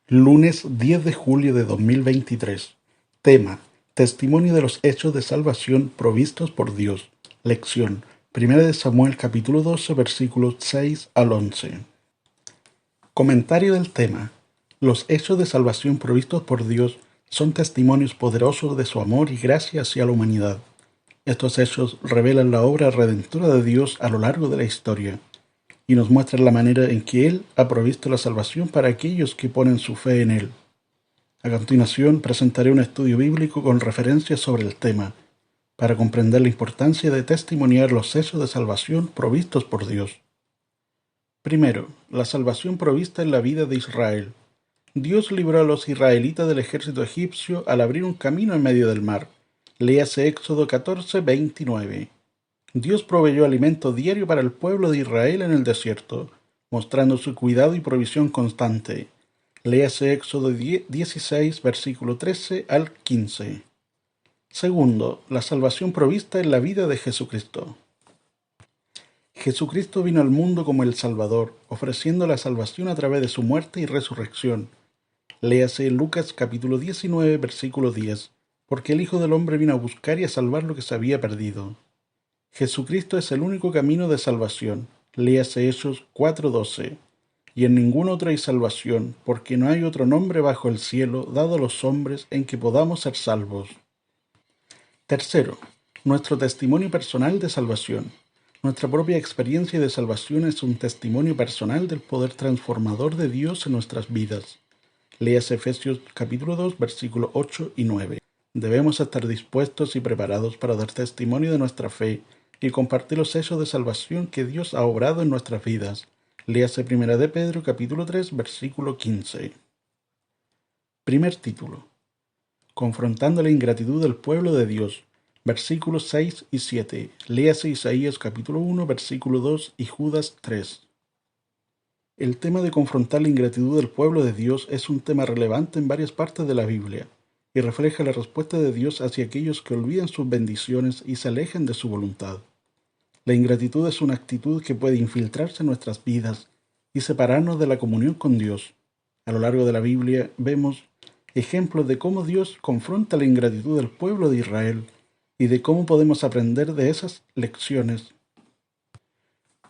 Lunes 10 de julio de 2023. Tema: Testimonio de los hechos de salvación provistos por Dios. Lección: 1 de Samuel capítulo 12 versículos 6 al 11. Comentario del tema: Los hechos de salvación provistos por Dios son testimonios poderosos de su amor y gracia hacia la humanidad. Estos hechos revelan la obra redentora de Dios a lo largo de la historia y nos muestran la manera en que Él ha provisto la salvación para aquellos que ponen su fe en Él. A continuación, presentaré un estudio bíblico con referencias sobre el tema, para comprender la importancia de testimoniar los hechos de salvación provistos por Dios. Primero, la salvación provista en la vida de Israel. Dios libró a los israelitas del ejército egipcio al abrir un camino en medio del mar. Léase Éxodo 14:29. Dios proveyó alimento diario para el pueblo de Israel en el desierto, mostrando su cuidado y provisión constante. Léase Éxodo 16, versículo 13 al 15. Segundo, la salvación provista en la vida de Jesucristo. Jesucristo vino al mundo como el Salvador, ofreciendo la salvación a través de su muerte y resurrección. Léase Lucas capítulo 19, versículo 10, porque el Hijo del Hombre vino a buscar y a salvar lo que se había perdido. Jesucristo es el único camino de salvación. Léase Hechos 4:12. Y en ningún otro hay salvación, porque no hay otro nombre bajo el cielo dado a los hombres en que podamos ser salvos. Tercero, nuestro testimonio personal de salvación. Nuestra propia experiencia de salvación es un testimonio personal del poder transformador de Dios en nuestras vidas. Léase Efesios capítulo 2, versículos 8 y 9. Debemos estar dispuestos y preparados para dar testimonio de nuestra fe y compartir los hechos de salvación que Dios ha obrado en nuestras vidas. Léase 1 de Pedro capítulo 3, versículo 15. Primer título: Confrontando la ingratitud del pueblo de Dios. Versículos 6 y 7. Léase Isaías capítulo 1, versículo 2 y Judas 3. El tema de confrontar la ingratitud del pueblo de Dios es un tema relevante en varias partes de la Biblia y refleja la respuesta de Dios hacia aquellos que olvidan sus bendiciones y se alejan de su voluntad. La ingratitud es una actitud que puede infiltrarse en nuestras vidas y separarnos de la comunión con Dios. A lo largo de la Biblia vemos ejemplos de cómo Dios confronta la ingratitud del pueblo de Israel y de cómo podemos aprender de esas lecciones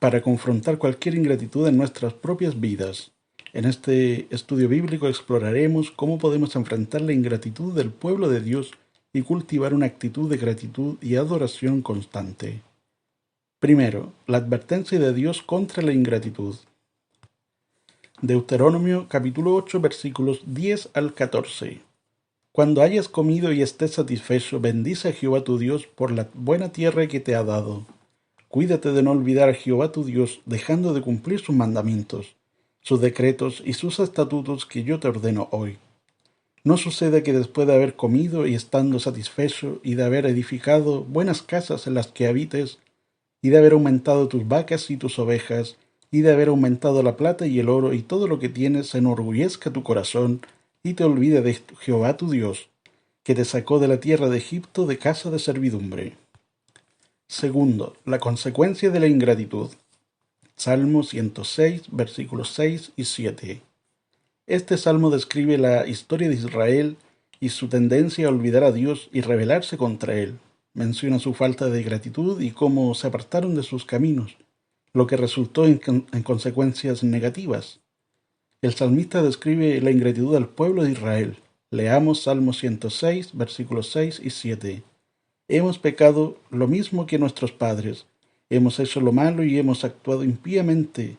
para confrontar cualquier ingratitud en nuestras propias vidas. En este estudio bíblico exploraremos cómo podemos enfrentar la ingratitud del pueblo de Dios y cultivar una actitud de gratitud y adoración constante. Primero, la advertencia de Dios contra la ingratitud. Deuteronomio capítulo 8 versículos 10 al 14. Cuando hayas comido y estés satisfecho, bendice a Jehová tu Dios por la buena tierra que te ha dado. Cuídate de no olvidar a Jehová tu Dios, dejando de cumplir sus mandamientos, sus decretos y sus estatutos que yo te ordeno hoy. No suceda que después de haber comido y estando satisfecho y de haber edificado buenas casas en las que habites, y de haber aumentado tus vacas y tus ovejas, y de haber aumentado la plata y el oro y todo lo que tienes, se enorgullezca tu corazón, y te olvide de Jehová tu Dios, que te sacó de la tierra de Egipto de casa de servidumbre. Segundo, la consecuencia de la ingratitud. Salmo 106, versículos 6 y 7. Este salmo describe la historia de Israel y su tendencia a olvidar a Dios y rebelarse contra Él. Menciona su falta de gratitud y cómo se apartaron de sus caminos, lo que resultó en consecuencias negativas. El salmista describe la ingratitud del pueblo de Israel. Leamos Salmo 106, versículos 6 y 7. Hemos pecado lo mismo que nuestros padres. Hemos hecho lo malo y hemos actuado impíamente.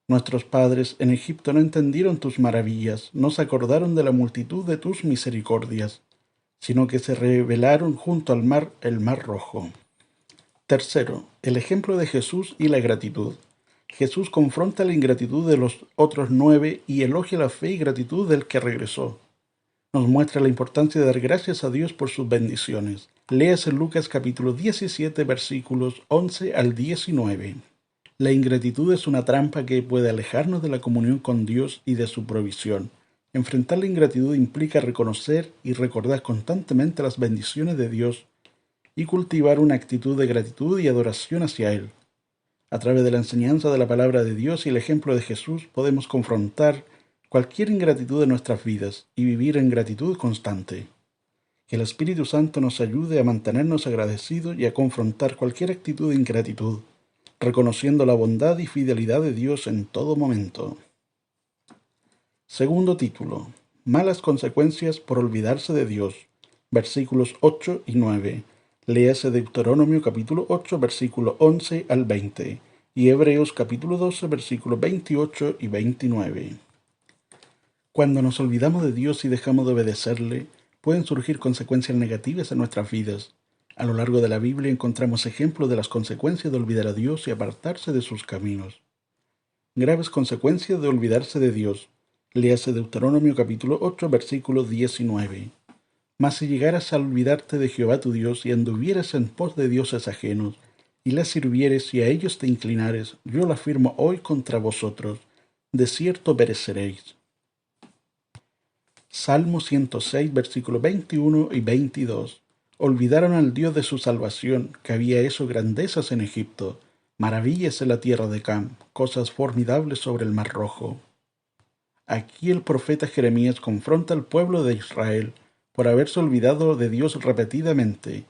Nuestros padres en Egipto no entendieron tus maravillas, no se acordaron de la multitud de tus misericordias, sino que se rebelaron junto al mar, el mar rojo. Tercero, el ejemplo de Jesús y la gratitud. Jesús confronta la ingratitud de los otros 9 y elogia la fe y gratitud del que regresó. Nos muestra la importancia de dar gracias a Dios por sus bendiciones. Léase Lucas capítulo 17 versículos 11 al 19. La ingratitud es una trampa que puede alejarnos de la comunión con Dios y de su provisión. Enfrentar la ingratitud implica reconocer y recordar constantemente las bendiciones de Dios y cultivar una actitud de gratitud y adoración hacia Él. A través de la enseñanza de la palabra de Dios y el ejemplo de Jesús podemos confrontar cualquier ingratitud de nuestras vidas y vivir en gratitud constante. Que el Espíritu Santo nos ayude a mantenernos agradecidos y a confrontar cualquier actitud de ingratitud, reconociendo la bondad y fidelidad de Dios en todo momento. Segundo título: Malas consecuencias por olvidarse de Dios. Versículos 8 y 9. Léase Deuteronomio capítulo 8, versículo 11 al 20, y Hebreos capítulo 12, versículos 28 y 29. Cuando nos olvidamos de Dios y dejamos de obedecerle, pueden surgir consecuencias negativas en nuestras vidas. A lo largo de la Biblia encontramos ejemplos de las consecuencias de olvidar a Dios y apartarse de sus caminos. Graves consecuencias de olvidarse de Dios. Léase Deuteronomio capítulo 8, versículo 19. Mas si llegaras a olvidarte de Jehová tu Dios y anduvieras en pos de dioses ajenos, y les sirvieres y a ellos te inclinares, yo lo afirmo hoy contra vosotros, de cierto pereceréis. Salmo 106, versículos 21 y 22. Olvidaron al Dios de su salvación, que había hecho grandezas en Egipto, maravillas en la tierra de Cam, cosas formidables sobre el mar Rojo. Aquí el profeta Jeremías confronta al pueblo de Israel por haberse olvidado de Dios repetidamente.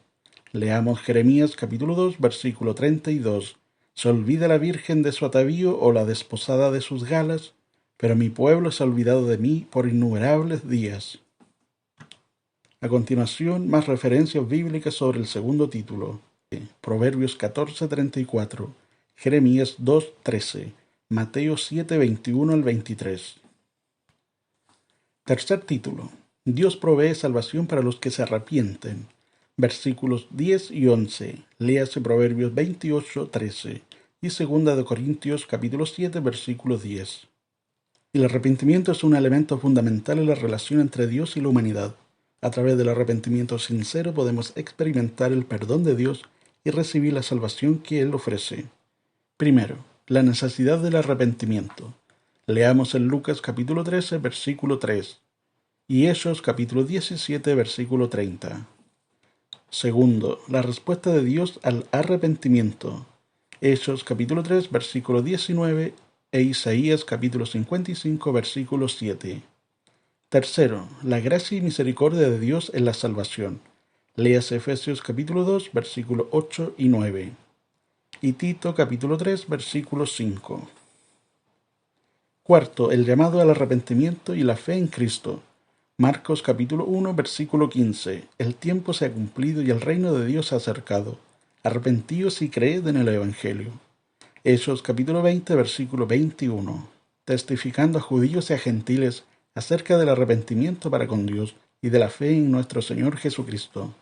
Leamos Jeremías capítulo 2, versículo 32. ¿Se olvida la virgen de su atavío o la desposada de sus galas? Pero mi pueblo se ha olvidado de mí por innumerables días. A continuación, más referencias bíblicas sobre el segundo título. Proverbios 14:34, Jeremías 2:13, Mateo 7:21 al 23. Tercer título: Dios provee salvación para los que se arrepienten. Versículos 10 y 11. Léase Proverbios 28:13 y 2 de Corintios capítulo 7, versículo 10. El arrepentimiento es un elemento fundamental en la relación entre Dios y la humanidad. A través del arrepentimiento sincero podemos experimentar el perdón de Dios y recibir la salvación que Él ofrece. Primero, la necesidad del arrepentimiento. Leamos en Lucas capítulo 13, versículo 3, y Hechos capítulo 17, versículo 30. Segundo, la respuesta de Dios al arrepentimiento. Hechos capítulo 3, versículo 19 e Isaías capítulo 55, versículo 7. Tercero, la gracia y misericordia de Dios en la salvación. Léase Efesios capítulo 2, versículo 8 y 9. Y Tito capítulo 3, versículo 5. Cuarto, el llamado al arrepentimiento y la fe en Cristo. Marcos capítulo 1, versículo 15. El tiempo se ha cumplido y el reino de Dios se ha acercado. Arrepentíos y creed en el Evangelio. Hechos capítulo 20, versículo 21. Testificando a judíos y a gentiles acerca del arrepentimiento para con Dios y de la fe en nuestro Señor Jesucristo.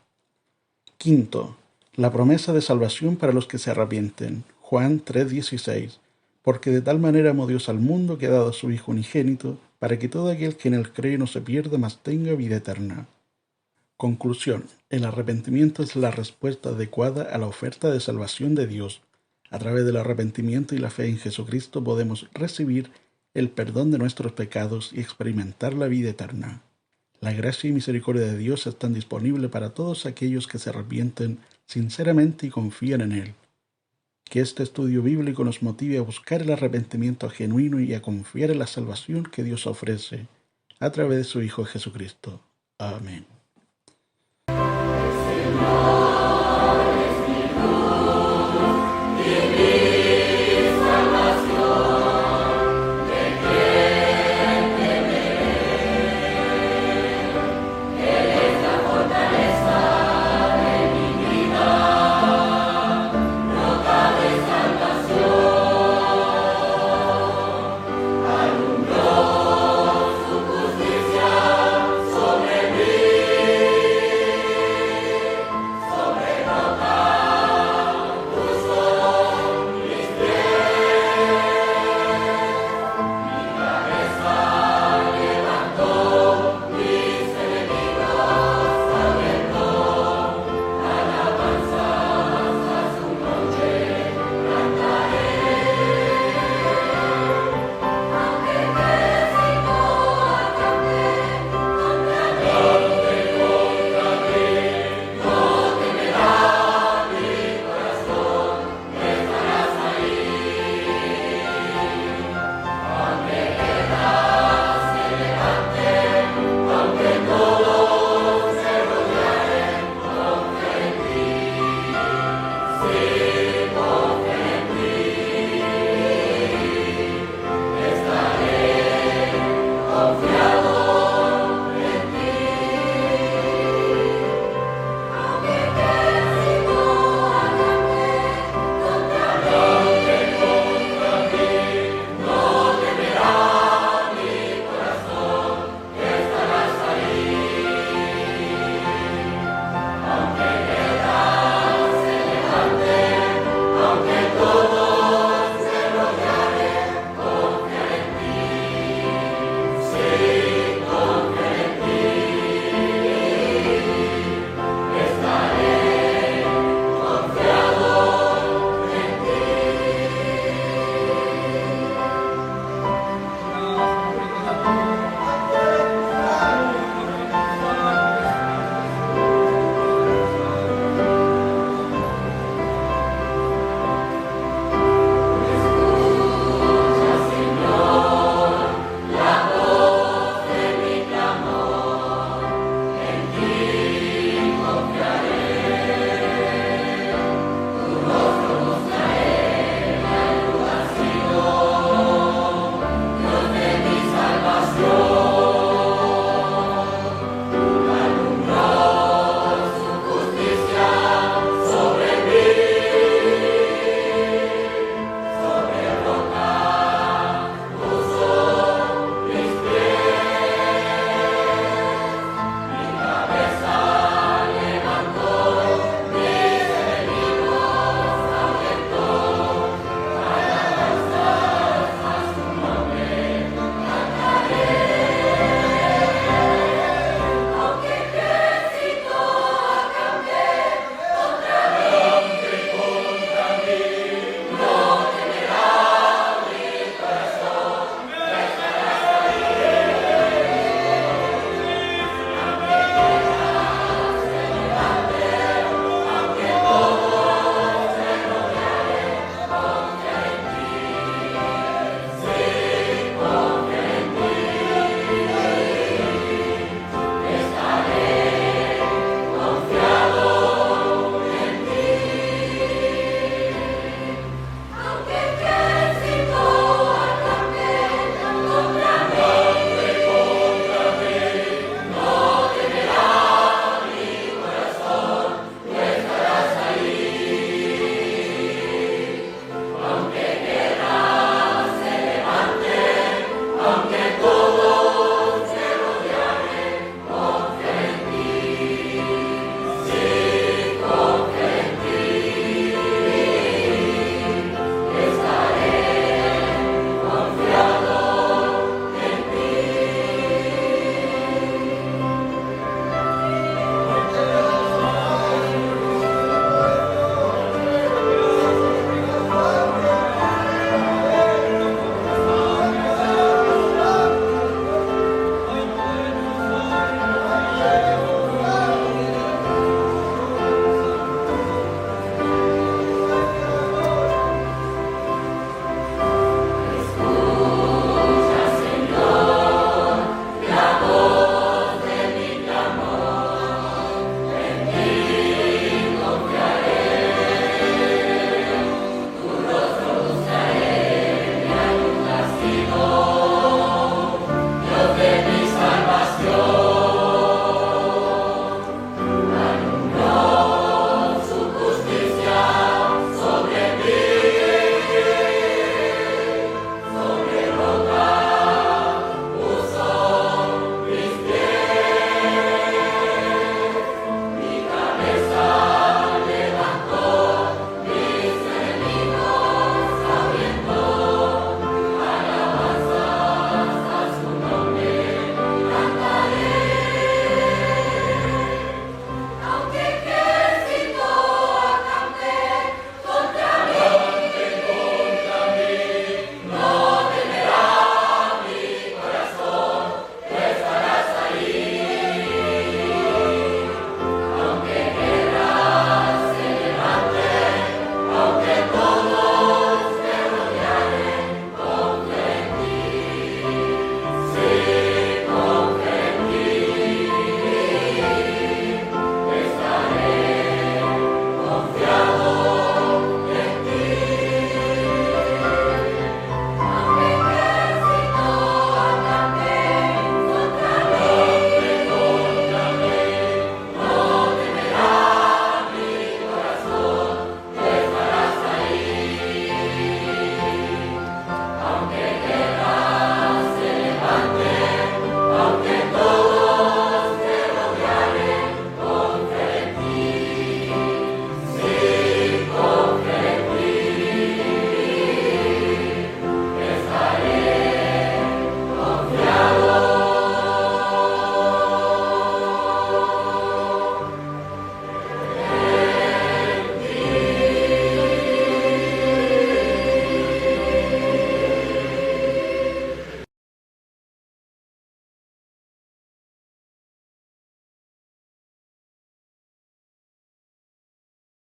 Quinto, la promesa de salvación para los que se arrepienten. Juan 3:16. Porque de tal manera amó Dios al mundo que ha dado a su Hijo unigénito, para que todo aquel que en él cree no se pierda, mas tenga vida eterna. Conclusión: el arrepentimiento es la respuesta adecuada a la oferta de salvación de Dios. A través del arrepentimiento y la fe en Jesucristo podemos recibir el perdón de nuestros pecados y experimentar la vida eterna. La gracia y misericordia de Dios están disponibles para todos aquellos que se arrepienten sinceramente y confían en Él. Que este estudio bíblico nos motive a buscar el arrepentimiento genuino y a confiar en la salvación que Dios ofrece a través de su Hijo Jesucristo. Amén.